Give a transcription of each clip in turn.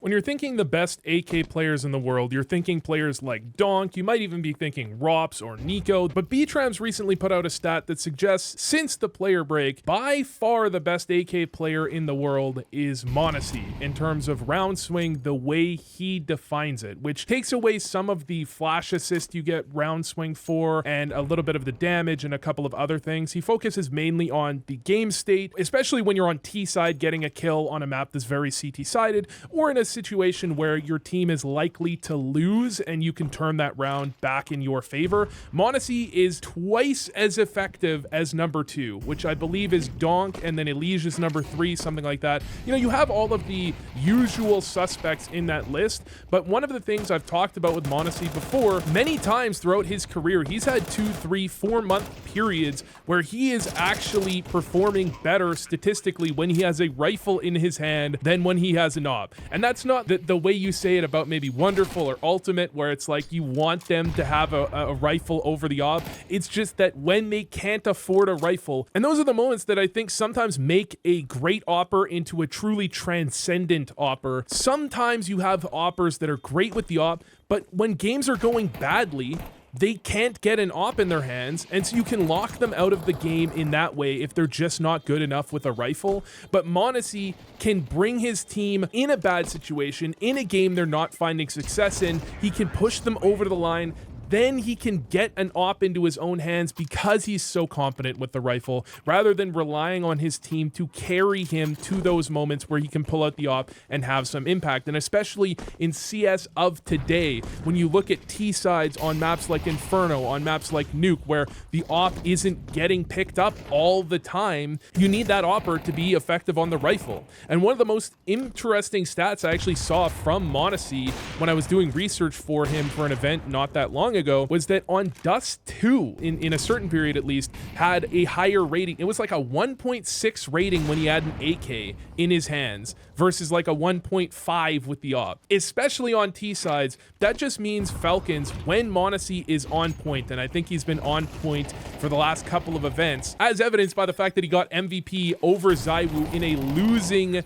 When you're thinking the best AK players in the world, you're thinking players like Donk, you might even be thinking Rops or Nico, but B-Trams recently put out a stat that suggests since the player break, by far the best AK player in the world is Monesy in terms of round swing, the way he defines it, which takes away some of the flash assist you get round swing for and a little bit of the damage and a couple of other things. He focuses mainly on the game state, especially when you're on T side getting a kill on a map that's very CT sided, or in a situation where your team is likely to lose and you can turn that round back in your favor. Monesy is twice as effective as number 2, which I believe is Donk, and then Elige is number 3, something like that. You know, you have all of the usual suspects in that list, but one of the things I've talked about with Monesy before, many times throughout his career, he's had 2, 3, 4 month periods where he is actually performing better statistically when he has a rifle in his hand than when he has a knob. And that's not the way you say it about maybe Wonderful or Ultimate, where it's like you want them to have a rifle over the op. It's just that when they can't afford a rifle, and those are the moments that I think sometimes make a great opper into a truly transcendent opper. Sometimes you have oppers that are great with the op, but when games are going badly, they can't get an op in their hands, and so you can lock them out of the game in that way if they're just not good enough with a rifle. But Monesy can bring his team in a bad situation, in a game they're not finding success in. He can push them over the line. Then he can get an op into his own hands because he's so competent with the rifle, rather than relying on his team to carry him to those moments where he can pull out the op and have some impact. And especially in CS of today, when you look at T sides on maps like Inferno, on maps like Nuke, where the op isn't getting picked up all the time, you need that opper to be effective on the rifle. And one of the most interesting stats I actually saw from Monesy when I was doing research for him for an event not that long ago was that on Dust 2, in a certain period at least, had a higher rating. It was like a 1.6 rating when he had an AK in his hands versus like a 1.5 with the op. Especially on T sides, that just means Falcons, when Monesy is on point, and I think he's been on point for the last couple of events, as evidenced by the fact that he got MVP over ZywOo in a losing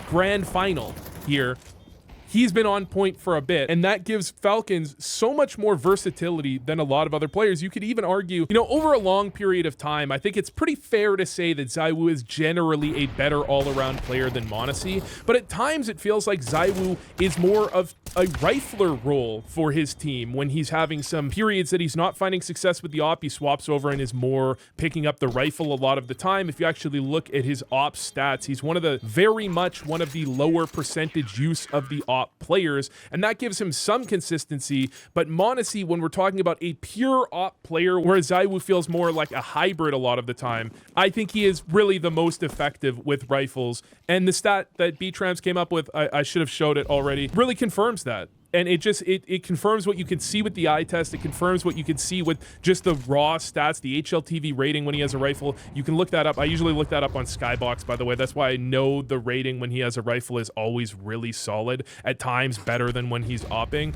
grand final here. He's been on point for a bit, and that gives Falcons so much more versatility than a lot of other players. You could even argue, you know, over a long period of time, I think it's pretty fair to say that ZywOo is generally a better all-around player than Monesy, but at times it feels like ZywOo is more of a rifler role for his team. When he's having some periods that he's not finding success with the op, he swaps over and is more picking up the rifle a lot of the time. If you actually look at his op stats, he's very much one of the lower percentage use of the op players, and that gives him some consistency. But Monesy, when we're talking about a pure op player, whereas ZywOo feels more like a hybrid a lot of the time, I think he is really the most effective with rifles. And the stat that B-Trams came up with, I should have showed it already, really confirms that. And it confirms what you can see with the eye test. It confirms what you can see with just the raw stats, the HLTV rating when he has a rifle. You can look that up. I usually look that up on Skybox, by the way. That's why I know the rating when he has a rifle is always really solid, at times better than when he's opping.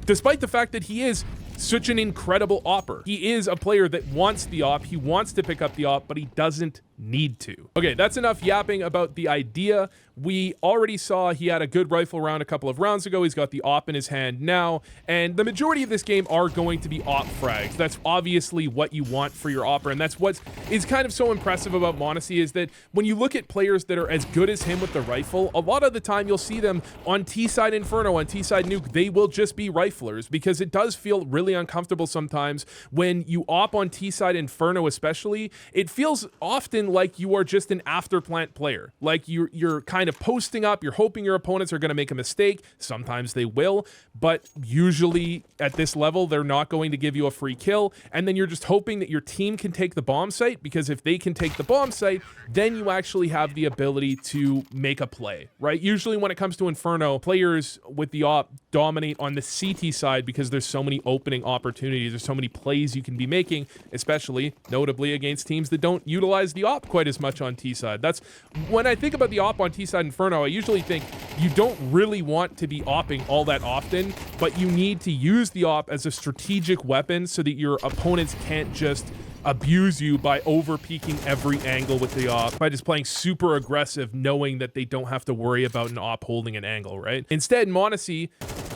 Despite the fact that he is such an incredible opper. He is a player that wants the op, he wants to pick up the op, but he doesn't need to. Okay, that's enough yapping about the idea. We already saw he had a good rifle round a couple of rounds ago. He's got the op in his hand now, and the majority of this game are going to be op frags. That's obviously what you want for your opper, and that's what is kind of so impressive about Monesy, is that when you look at players that are as good as him with the rifle, a lot of the time you'll see them on T-side Inferno, on T-side Nuke, they will just be riflers, because it does feel really uncomfortable sometimes when you op on T-side Inferno especially. It feels often like you are just an afterplant player. Like you're kind of posting up, you're hoping your opponents are going to make a mistake. Sometimes they will, but usually at this level, they're not going to give you a free kill. And then you're just hoping that your team can take the bomb site, because if they can take the bomb site, then you actually have the ability to make a play, right? Usually when it comes to Inferno, players with the op dominate on the CT side because there's so many opening opportunities. There's so many plays you can be making, especially notably against teams that don't utilize the op quite as much on T side. That's when I think about the op on T side Inferno, I usually think you don't really want to be opping all that often, but you need to use the op as a strategic weapon so that your opponents can't just abuse you by over peeking every angle with the op, by just playing super aggressive, knowing that they don't have to worry about an op holding an angle, right? Instead, Monesy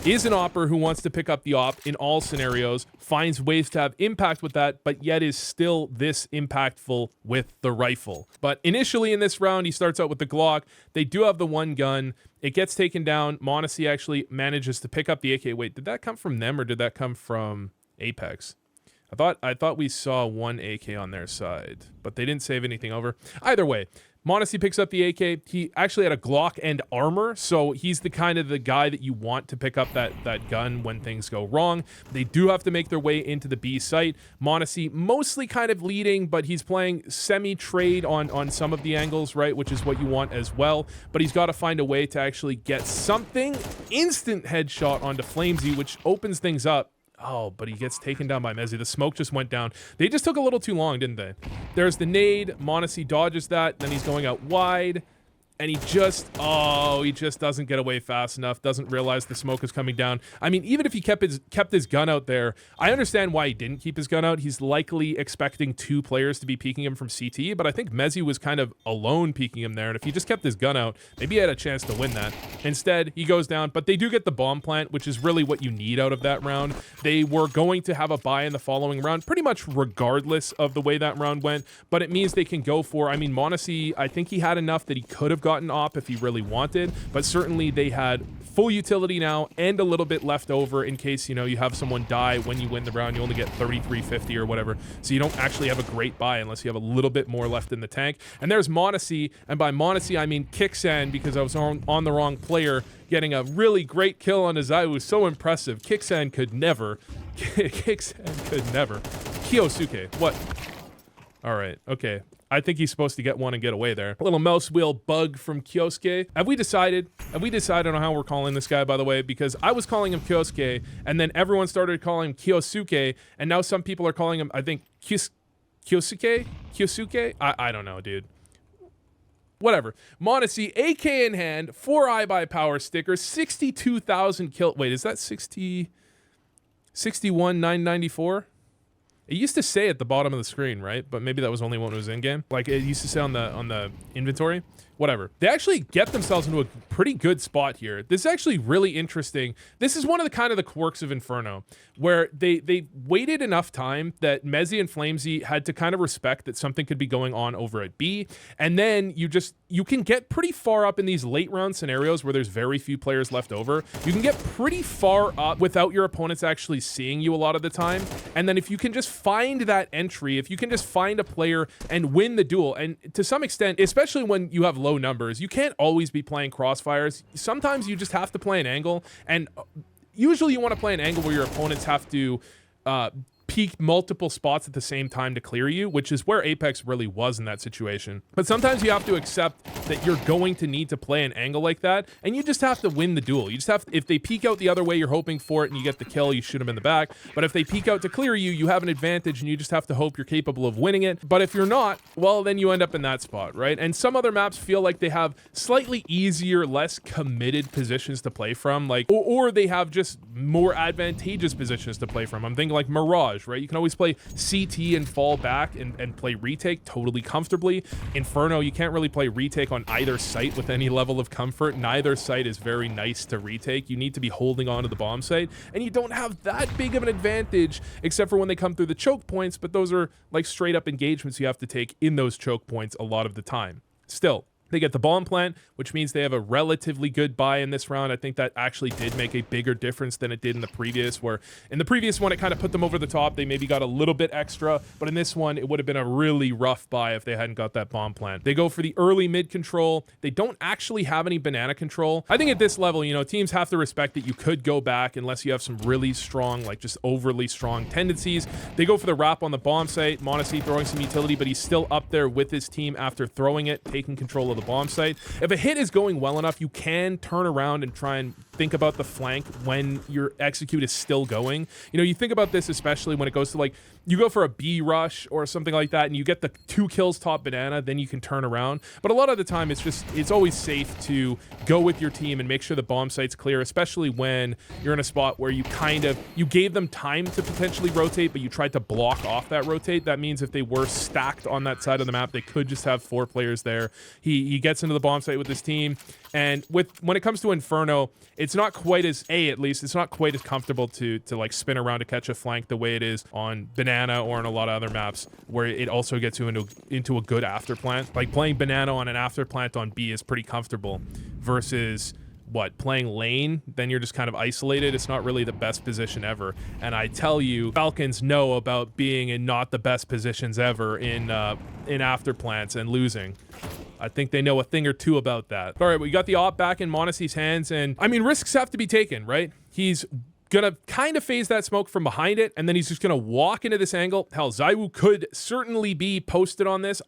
is an opper who wants to pick up the op in all scenarios, finds ways to have impact with that, but yet is still this impactful with the rifle. But initially in this round, he starts out with the Glock. They do have the one gun. It gets taken down. Monesy actually manages to pick up the AK. Wait, did that come from them or did that come from Apex? I thought we saw one AK on their side, but they didn't save anything over. Either way, Monesy picks up the AK. He actually had a Glock and armor, so he's the kind of the guy that you want to pick up that gun when things go wrong. They do have to make their way into the B site. Monesy mostly kind of leading, but he's playing semi-trade on some of the angles, right, which is what you want as well. But he's got to find a way to actually get something. Instant headshot onto Flamesy, which opens things up. Oh, but he gets taken down by Monesy. The smoke just went down. They just took a little too long, didn't they? There's the nade. Monesy dodges that. Then he's going out wide. And he just doesn't get away fast enough, doesn't realize the smoke is coming down. I mean, even if he kept his gun out there, I understand why he didn't keep his gun out. He's likely expecting two players to be peeking him from CT, but I think Monesy was kind of alone peeking him there, and if he just kept his gun out, maybe he had a chance to win that. Instead, he goes down, but they do get the bomb plant, which is really what you need out of that round. They were going to have a buy in the following round, pretty much regardless of the way that round went, but it means they can go for, I mean, Monesy, I think he had enough that he could have gotten op if he really wanted, but certainly they had full utility now and a little bit left over in case, you know, you have someone die when you win the round. You only get 3350 or whatever, so you don't actually have a great buy unless you have a little bit more left in the tank. And there's Monesy, and by Monesy I mean Kixan, because I was on the wrong player, getting a really great kill on his eye. It was so impressive. Kixan could never. Kiyosuke, what? All right, okay. I think he's supposed to get one and get away there. A little mouse wheel bug from Kyosuke. Have we decided on how we're calling this guy, by the way? Because I was calling him Kyosuke, and then everyone started calling him Kiyosuke, and now some people are calling him, I think, Kyosuke? I don't know, dude. Whatever. Monesy, AK in hand, 4 iBuy power stickers, 62,000 kill. Wait, is that 61,994? It used to say at the bottom of the screen, right? But maybe that was only when it was in-game. Like, it used to say on the inventory. Whatever. They actually get themselves into a pretty good spot here. This is actually really interesting. This is one of the kind of the quirks of Inferno, where they waited enough time that Monesy and Flamesy had to kind of respect that something could be going on over at B, and then you can get pretty far up in these late round scenarios where there's very few players left over. You can get pretty far up without your opponents actually seeing you a lot of the time, and then if you can just find that entry, if you can just find a player and win the duel, and to some extent, especially when you have low numbers, you can't always be playing crossfires. Sometimes you just have to play an angle, and usually you want to play an angle where your opponents have to peek multiple spots at the same time to clear you, which is where Apex really was in that situation. But sometimes you have to accept that you're going to need to play an angle like that, and you just have to win the duel. You just have to, if they peek out the other way, you're hoping for it and you get the kill, you shoot them in the back. But if they peek out to clear you, you have an advantage and you just have to hope you're capable of winning it. But if you're not, well, then you end up in that spot, right? And some other maps feel like they have slightly easier, less committed positions to play from, like, or they have just more advantageous positions to play from. I'm thinking like Mirage, right? You can always play CT and fall back and play retake totally comfortably. Inferno, you can't really play retake on either site with any level of comfort. Neither site is very nice to retake. You need to be holding on to the bomb site, and you don't have that big of an advantage except for when they come through the choke points, but those are like straight up engagements you have to take in those choke points a lot of the time. Still, they get the bomb plant, which means they have a relatively good buy in this round. I think that actually did make a bigger difference than it did in the previous, where in the previous one, it kind of put them over the top. They maybe got a little bit extra, but in this one, it would have been a really rough buy if they hadn't got that bomb plant. They go for the early mid control. They don't actually have any banana control. I think at this level, you know, teams have to respect that you could go back unless you have some really strong, like just overly strong tendencies. They go for the wrap on the bomb site. Monesy throwing some utility, but he's still up there with his team after throwing it, taking control of the the bomb site. If a hit is going well enough, you can turn around and try and think about the flank when your execute is still going. You know, you think about this especially when it goes to, like, you go for a B rush or something like that and you get the 2 kills top banana, then you can turn around. But a lot of the time it's always safe to go with your team and make sure the bomb site's clear, especially when you're in a spot where you gave them time to potentially rotate, but you tried to block off that rotate. That means if they were stacked on that side of the map, they could just have 4 players there. He gets into the bomb site with his team, and when it comes to Inferno, it's not quite as it's not quite as comfortable to like spin around to catch a flank the way it is on Banana or on a lot of other maps where it also gets you into a good after plant. Like playing Banana on an after plant on B is pretty comfortable versus playing lane, then you're just kind of isolated. It's not really the best position ever. And I tell you, Falcons know about being in not the best positions ever in after plants and losing. I think they know a thing or two about that. All right, we got the op back in Monesy's hands, and I mean, risks have to be taken, right? He's gonna kind of phase that smoke from behind it, and then he's just gonna walk into this angle. Hell, ZywOo could certainly be posted on this.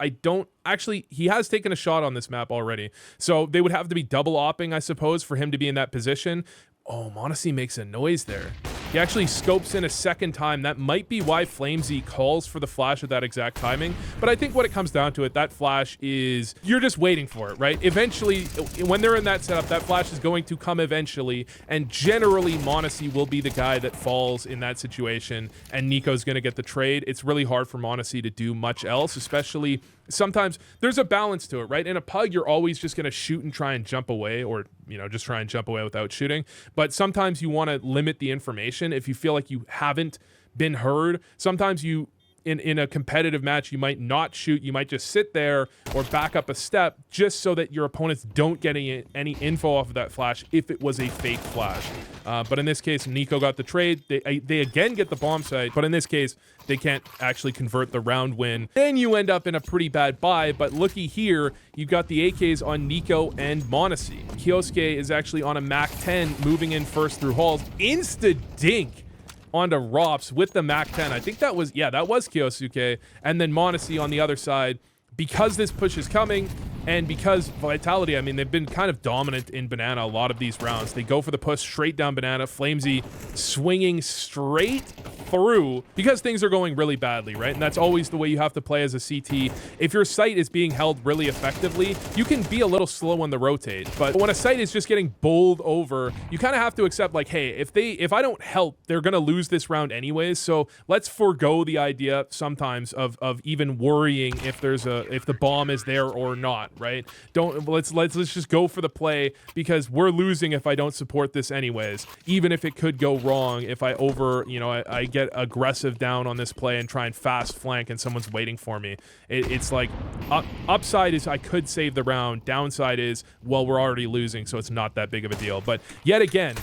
He has taken a shot on this map already, so they would have to be double opping, I suppose, for him to be in that position. Oh, Monesy makes a noise there. He actually scopes in a second time. That might be why Flamesy calls for the flash at that exact timing. But I think when it comes down to it, that flash is, you're just waiting for it, right? Eventually, when they're in that setup, that flash is going to come eventually. And generally, Monesy will be the guy that falls in that situation. And Nico's going to get the trade. It's really hard for Monesy to do much else, especially sometimes there's a balance to it, right? In a pug, you're always just going to shoot and try and jump away, or, you know, just try and jump away without shooting. But sometimes you want to limit the information if you feel like you haven't been heard. Sometimes you, in a competitive match, you might not shoot. You might just sit there or back up a step just so that your opponents don't get any info off of that flash if it was a fake flash. But in this case, Nico got the trade. They again get the bomb site, but in this case, they can't actually convert the round win. Then you end up in a pretty bad buy, but looky here, you've got the AKs on Nico and Monesy. Kyosuke is actually on a Mac 10, moving in first through halls. Insta-dink onto Rops with the Mac 10. I think that was Kyosuke. And then Monesy on the other side. Because this push is coming, and because Vitality, I mean, they've been kind of dominant in Banana a lot of these rounds. They go for the push straight down Banana. Flamesy swinging straight through because things are going really badly, right? And that's always the way you have to play as a CT. If your site is being held really effectively, you can be a little slow on the rotate. But when a site is just getting bowled over, you kind of have to accept, like, hey, if I don't help, they're going to lose this round anyways. So let's forego the idea sometimes of even worrying if the bomb is there or not, right? Let's just go for the play because we're losing if I don't support this anyways. Even if it could go wrong, if I I get aggressive down on this play and try and fast flank and someone's waiting for me. It's like upside is I could save the round. Downside is, well, we're already losing, so it's not that big of a deal. But yet again,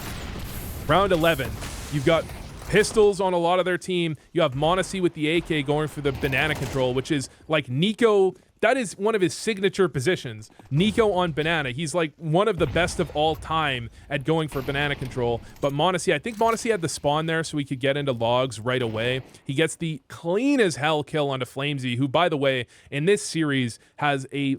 round 11, you've got pistols on a lot of their team. You have Monesy with the AK going for the banana control, which is like Nico. That is one of his signature positions. Nico on banana. He's like one of the best of all time at going for banana control. But Monesy, I think Monesy had the spawn there so he could get into logs right away. He gets the clean as hell kill onto Flamesy, who, by the way, in this series has a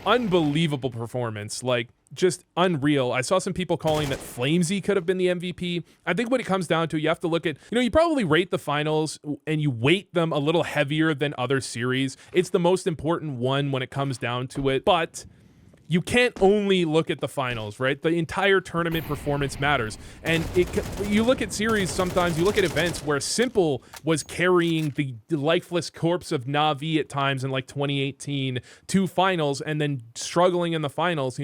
unbelievable performance. Like, just unreal. I saw some people calling that Flamesy could have been the MVP. I think when it comes down to it, you have to look at, you probably rate the finals and you weight them a little heavier than other series. It's the most important one when it comes down to it, but you can't only look at the finals, right? The entire tournament performance matters. And you look at series, sometimes you look at events where Simple was carrying the lifeless corpse of Na'Vi at times in like 2018 to finals and then struggling in the finals,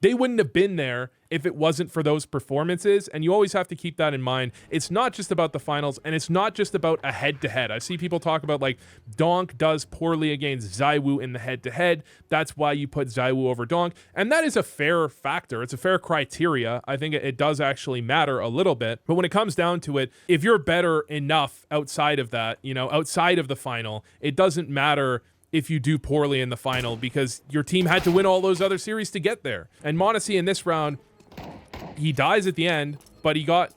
they wouldn't have been there if it wasn't for those performances, and you always have to keep that in mind. It's not just about the finals, and it's not just about a head-to-head. I see people talk about, like, Donk does poorly against ZywOo in the head-to-head. That's why you put ZywOo over Donk, and that is a fair factor. It's a fair criteria. I think it does actually matter a little bit, but when it comes down to it, if you're better enough outside of that, outside of the final, it doesn't matter if you do poorly in the final because your team had to win all those other series to get there. And Monesy in this round, he dies at the end, but he got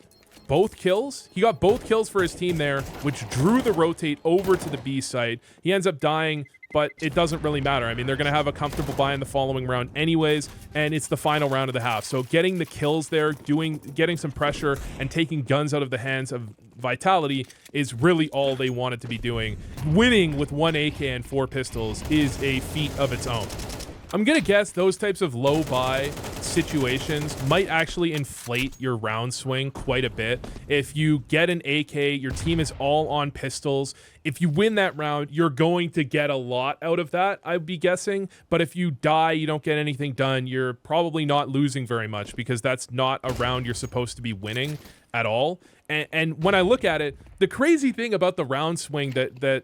both kills. He got both kills for his team there, which drew the rotate over to the B site. He ends up dying, but it doesn't really matter. I mean, they're going to have a comfortable buy in the following round anyways, and it's the final round of the half. So getting the kills there, getting some pressure, and taking guns out of the hands of Vitality is really all they wanted to be doing. Winning with 1 AK and 4 pistols is a feat of its own. I'm going to guess those types of low buy situations might actually inflate your round swing quite a bit. If you get an AK, your team is all on pistols. If you win that round, you're going to get a lot out of that, I'd be guessing. But if you die, you don't get anything done, you're probably not losing very much because that's not a round you're supposed to be winning at all. And when I look at it, the crazy thing about the round swing that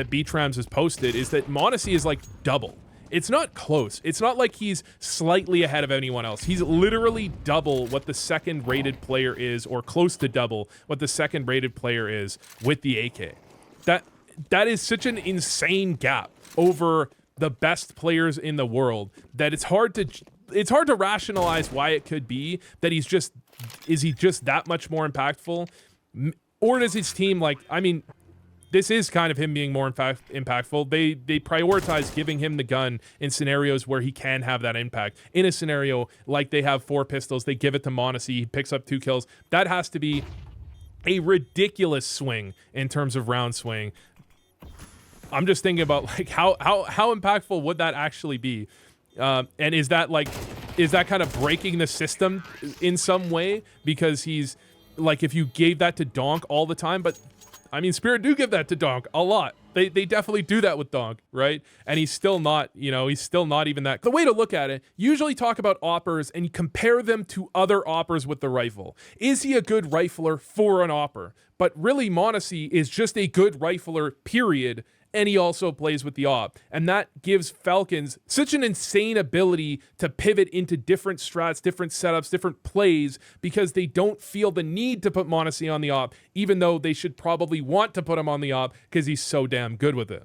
B-Trams has posted is that Monesy is like double. It's not close. It's not like he's slightly ahead of anyone else. He's literally double what the second rated player is, or close to double what the second rated player is with the AK. That is such an insane gap over the best players in the world that it's hard to rationalize why it could be that is he just that much more impactful? Or does his team, like, I mean, this is kind of him being more impactful. They prioritize giving him the gun in scenarios where he can have that impact. In a scenario like they have 4 pistols, they give it to Monesy, he picks up 2 kills. That has to be a ridiculous swing in terms of round swing. I'm just thinking about like how impactful would that actually be? And is that kind of breaking the system in some way? Because he's like, if you gave that to Donk all the time, but I mean, Spirit do give that to Donk a lot. They definitely do that with Donk, right? And he's still not, he's still not even that. The way to look at it, usually talk about oppers and compare them to other oppers with the rifle. Is he a good rifler for an opper? But really, Monesy is just a good rifler, period. And he also plays with the op. And that gives Falcons such an insane ability to pivot into different strats, different setups, different plays, because they don't feel the need to put Monesy on the op, even though they should probably want to put him on the op because he's so damn good with it.